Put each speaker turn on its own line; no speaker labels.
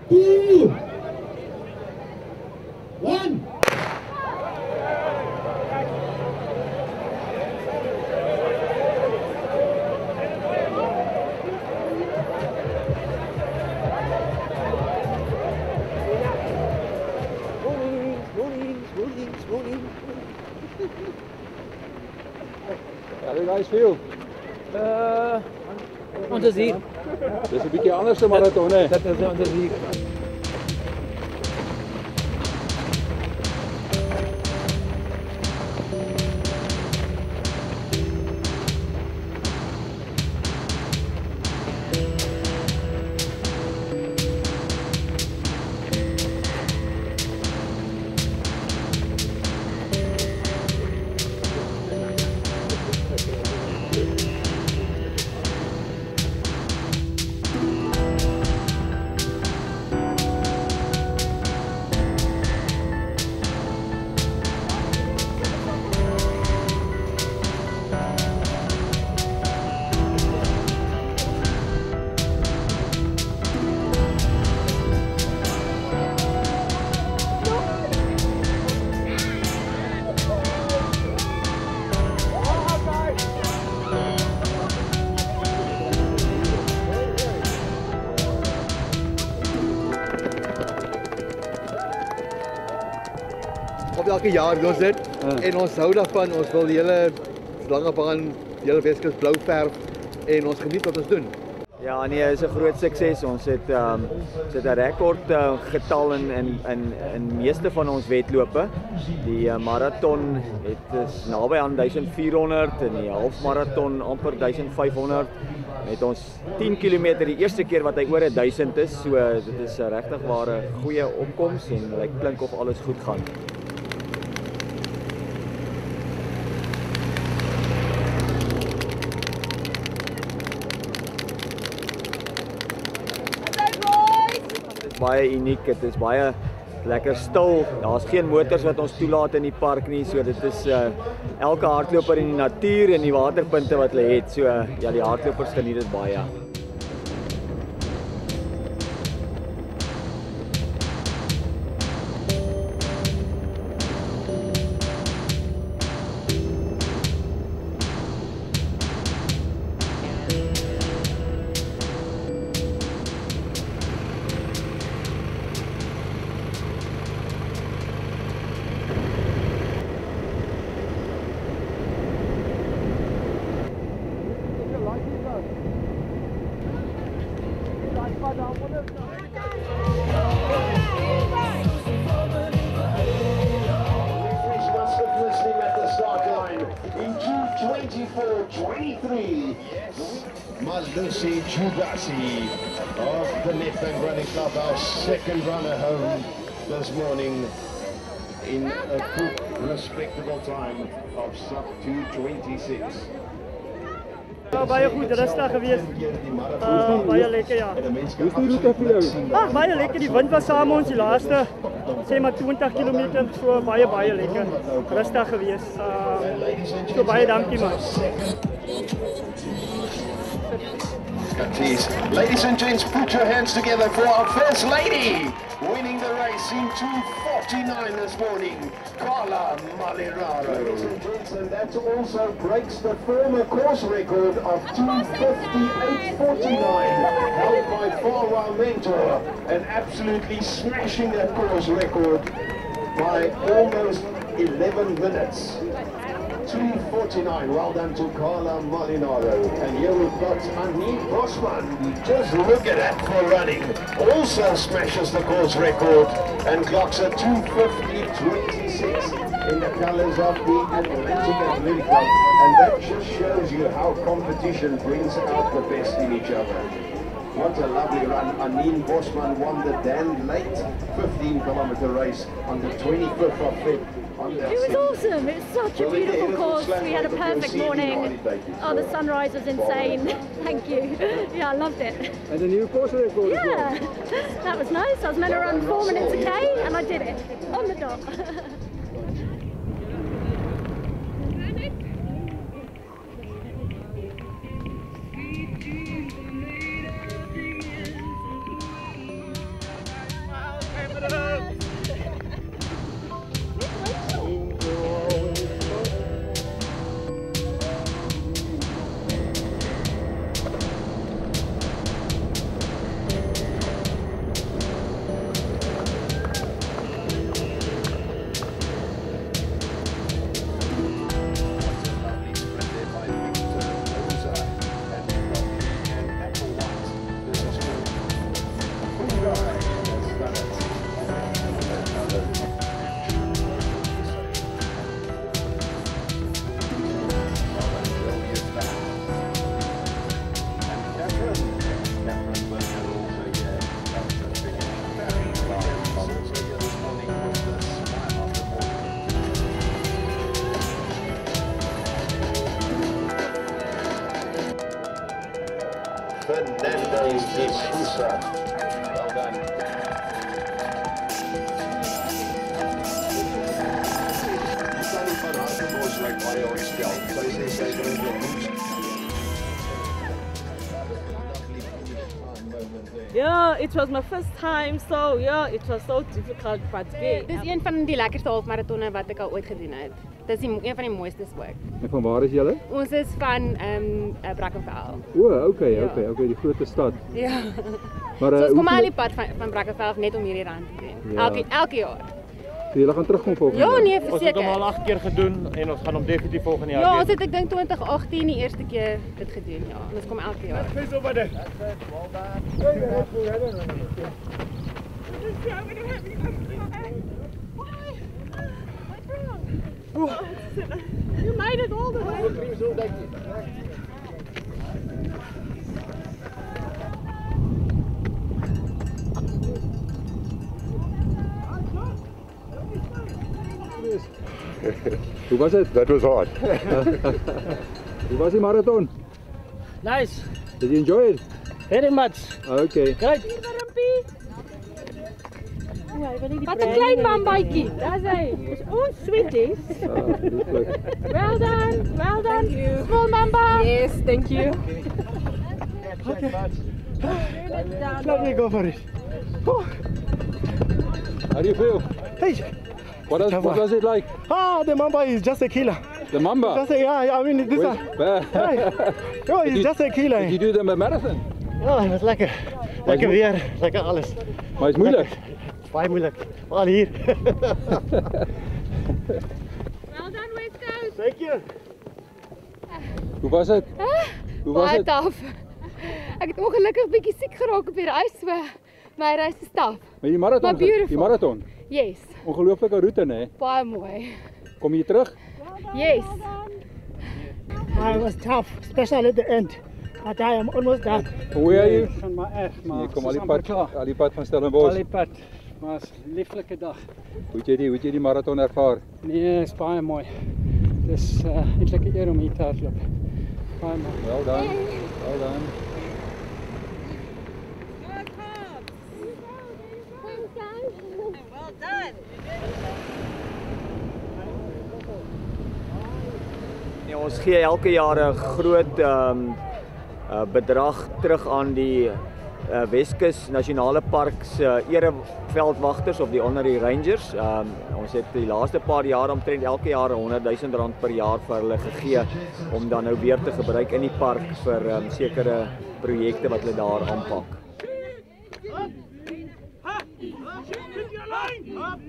2, 1.
How do you guys feel?
Onteziek.
Dis 'n bietjie anders as marathon, hè?
Dat is onteziek.
Op elke jaar doen ons dit en ons hou daarvan. Ons wil die hele lange baan, die hele Weskus blou verf en ons geniet wat ons doen.
Ja, nee, dit is 'n groot sukses. Ons het 'n rekord getal in meeste van ons wedlope. Die marathon is naby aan 1400 en die halfmarathon amper 1500. Met ons 10 km die eerste keer wat hy oor 1000 is. So dit is 'n regtig ware goeie opkoms en dit klink of alles goed gaan. Baie uniek, dit is baie lekker stil. Daar's geen motors wat ons toelaat in die park nie, so dit is elke hardloper in die natuur en die waterpunte wat hulle het. So ja, die hardlopers geniet dit baie.
Malusi Chugasi of the Nedbank Running Club, our second runner home this morning in a good, respectable time of sub 2:26.
Baie goed, rustig geweest. Baie lekker, ja.
Hoe is die roete vir jou?
Baie lekker, die wind was saam met ons die laaste, sê maar 20 km, so baie lekker. Rustig geweest. So baie dankie man.
Ladies and gents, put your hands together for our first lady, winning the race in 2:49 this morning, Carla Maliraro. Ladies and gents, and that also breaks the former course record of 2:58.49, held by Farwell Mentor, and absolutely smashing that course record by almost 11 minutes. 2:49, well done to Carla Molinaro. And here we've got Annie Bosman. Just look at that for running. Also smashes the course record and clocks a 2:50.26 in the colours of the Atlantic Athletic Club. And that just shows you how competition brings out the best in each other. What a lovely run. Annie Bosman won the Dan Late 15-kilometer race on the 25th of February.
It was awesome. It was such a beautiful course. We had a perfect morning. Oh, the sunrise was insane. Thank you. Yeah, I loved it.
And a new course record as well.
Yeah, that was nice. I was meant to run 4 minutes a K and I did it on the dot.
Fernando de Sousa. Well done. Die kan nie van Hartebos like baie ontstel. Sy sê sy is in die hoek.
Yeah, it was my first time, so yeah, it was so difficult, but
Dit is een van die lekkerste halfmaratonne wat ek al ooit gedoen het. Dit is een van die mooistes ook.
En van waar is julle?
Ons is van Brackenfell.
O, okay, die groot stad.
Ja.
Maar
So ons kom al die pad van Brackenfell net om hierdie rand te doen.
Ja.
Elke jaar.
So julle gaan terugkom volgende
Ja,
jaar?
nee,
Ons het
verseker.
hom al 8 keer gedoen en ons gaan hom definitief volgende jaar
Ja,
doen.
ons het ek dink 2018 die eerste keer dit gedoen, ja. En ons kom elke jaar.
you made it all the way.
Hoe was het?
That was hard.
Hoe was die marathon?
Nice,
Did you enjoy it?
very much.
Okay.
Great.
Wat 'n klein mambaatjie. Daar's hy. Dis ons sweeties.
Lieflik.
Well done. Well done. Small mamba.
Yes, thank you.
Let me go for it.
How do you feel?
Hey,
What was it like?
the mamba is just a killer.
The mamba?
I mean this one. No,
Did you-
just a killer.
Did you do the marathon?
Ja, het was lekker. Lekker weer, lekker alles.
Maar is moeilijk.
Baie moeilik. Al hier.
Well done, West Coast.
Thank you.
Hoe was het? Hoe was
Baie
het?
taaf. Ek het ongelukkig bietjie siek geraak op die reis, so my reis is taaf.
Maar die marathon,
Maar beautiful.
die marathon.
Yes,
Ongelooflike route, né?
baie mooi.
Kom je terug?
Yes.
I was tough, especially at the end. But I am almost done.
Where are you?
Van my erg, maar
Je komt
het is
al
amper
die pad van Stellenbosch.
Al die pad. Maar het is 'n lieflike dag.
Hoe het jy die marathon ervaar?
Nee, is baie mooi. Dis eintlik 'n eer om hier te hardloop. Baie mooi.
Well done. Well done.
Well done.
Nee, ons gee elke jaar 'n groot bedrag terug aan die Weskus Nasionale Park se ereveldwagters of die honorary rangers. Ons het die laaste paar jaar omtrent elke jaar R100 000 per jaar vir hulle gegee om dan nou weer te gebruik in die park vir sekere projekte wat hulle daar aanpak.
Shoot your line. Up.